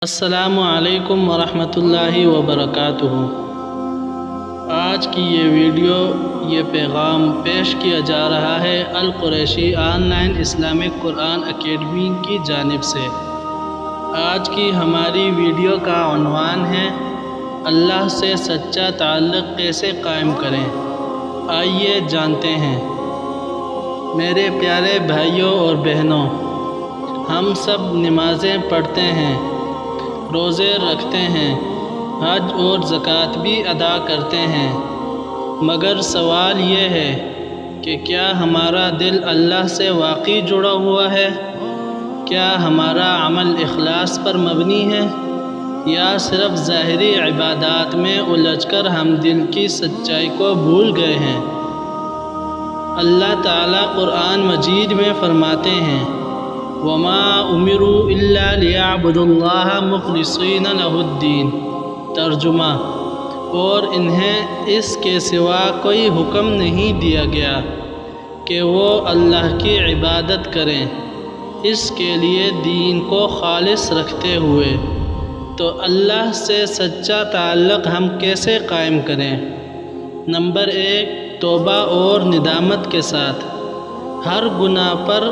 السلام علیکم ورحمۃ اللہ وبرکاتہ۔ آج کی یہ ویڈیو یہ پیغام پیش کیا جا رہا ہے Al Qureshi online Islamic Quran academy کی جانب سے۔ آج کی ہماری ویڈیو کا عنوان ہے اللہ سے سچا تعلق کیسے قائم کریں۔ آئیے جانتے ہیں۔ میرے پیارے بھائیوں اور بہنوں، ہم سب نمازیں پڑھتے ہیں، روزے رکھتے ہیں، حج اور زکوٰۃ بھی ادا کرتے ہیں، مگر سوال یہ ہے کہ کیا ہمارا دل اللہ سے واقعی جڑا ہوا ہے؟ کیا ہمارا عمل اخلاص پر مبنی ہے، یا صرف ظاہری عبادات میں الجھ کر ہم دل کی سچائی کو بھول گئے ہیں؟ اللہ تعالیٰ قرآن مجید میں فرماتے ہیں وَمَا أُمِرُوا إِلَّا لِيَعْبُدُوا اللَّهَ مُخْلِصِينَ لَهُ الدِّينَ۔ ترجمہ: اور انہیں اس کے سوا کوئی حکم نہیں دیا گیا کہ وہ اللہ کی عبادت کریں، اس کے لیے دین کو خالص رکھتے ہوئے۔ تو اللہ سے سچا تعلق ہم کیسے قائم کریں؟ نمبر 1، توبہ اور ندامت کے ساتھ۔ ہر گناہ پر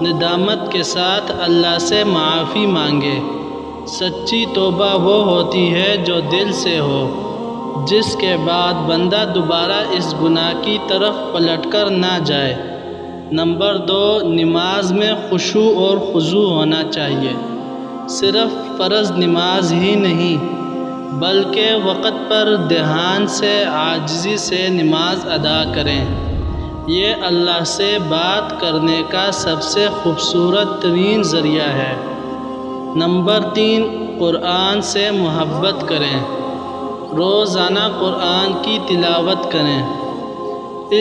ندامت کے ساتھ اللہ سے معافی مانگے۔ سچی توبہ وہ ہوتی ہے جو دل سے ہو، جس کے بعد بندہ دوبارہ اس گناہ کی طرف پلٹ کر نہ جائے۔ نمبر 2، نماز میں خشوع اور خضوع ہونا چاہیے۔ صرف فرض نماز ہی نہیں بلکہ وقت پر دھیان سے، عاجزی سے نماز ادا کریں۔ یہ اللہ سے بات کرنے کا سب سے خوبصورت ترین ذریعہ ہے۔ نمبر 3، قرآن سے محبت کریں۔ روزانہ قرآن کی تلاوت کریں،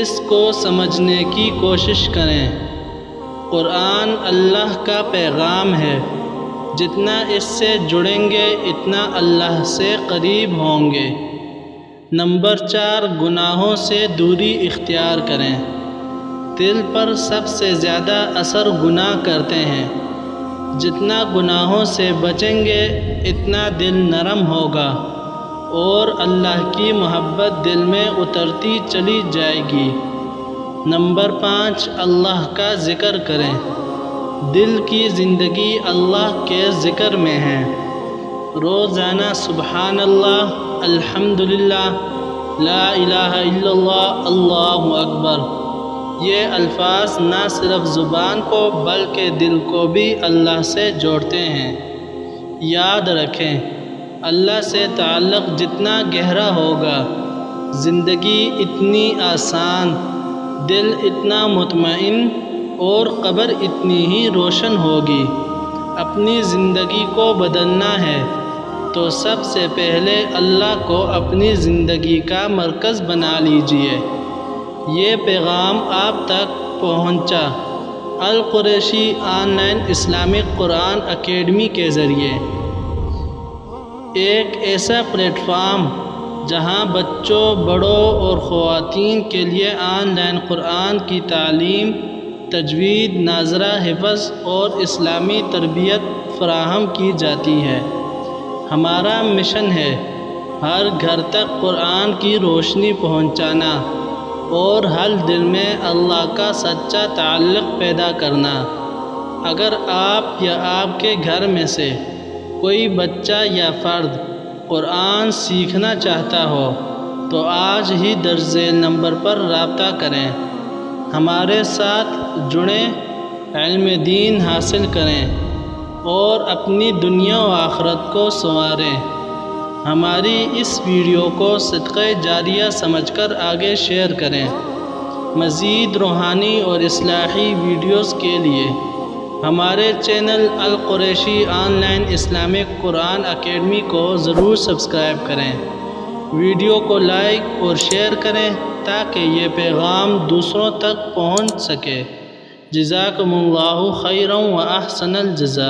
اس کو سمجھنے کی کوشش کریں۔ قرآن اللہ کا پیغام ہے، جتنا اس سے جڑیں گے اتنا اللہ سے قریب ہوں گے۔ نمبر 4، گناہوں سے دوری اختیار کریں۔ دل پر سب سے زیادہ اثر گناہ کرتے ہیں۔ جتنا گناہوں سے بچیں گے اتنا دل نرم ہوگا اور اللہ کی محبت دل میں اترتی چلی جائے گی۔ نمبر 5، اللہ کا ذکر کریں۔ دل کی زندگی اللہ کے ذکر میں ہے۔ روزانہ سبحان اللہ، الحمدللہ، لا الہ الا اللہ، اللہ اکبر، یہ الفاظ نہ صرف زبان کو بلکہ دل کو بھی اللہ سے جوڑتے ہیں۔ یاد رکھیں، اللہ سے تعلق جتنا گہرا ہوگا، زندگی اتنی آسان، دل اتنا مطمئن اور قبر اتنی ہی روشن ہوگی۔ اپنی زندگی کو بدلنا ہے تو سب سے پہلے اللہ کو اپنی زندگی کا مرکز بنا لیجئے۔ یہ پیغام آپ تک پہنچا Al Qureshi online Islamic Quran academy کے ذریعے، ایک ایسا پلیٹ فارم جہاں بچوں، بڑوں اور خواتین کے لیے آن لائن قرآن کی تعلیم، تجوید، ناظرہ، حفظ اور اسلامی تربیت فراہم کی جاتی ہے۔ ہمارا مشن ہے ہر گھر تک قرآن کی روشنی پہنچانا اور ہر دل میں اللہ کا سچا تعلق پیدا کرنا۔ اگر آپ یا آپ کے گھر میں سے کوئی بچہ یا فرد قرآن سیکھنا چاہتا ہو تو آج ہی درج ذیل نمبر پر رابطہ کریں، ہمارے ساتھ جڑیں، علم دین حاصل کریں اور اپنی دنیا و آخرت کو سنواریں۔ ہماری اس ویڈیو کو صدقہ جاریہ سمجھ کر آگے شیئر کریں۔ مزید روحانی اور اصلاحی ویڈیوز کے لیے ہمارے channel Al Qureshi online Islamic Quran academy کو ضرور سبسکرائب کریں۔ ویڈیو کو لائک اور شیئر کریں تاکہ یہ پیغام دوسروں تک پہنچ سکے۔ جزاکم اللہ خیرا و احسن الجزاء۔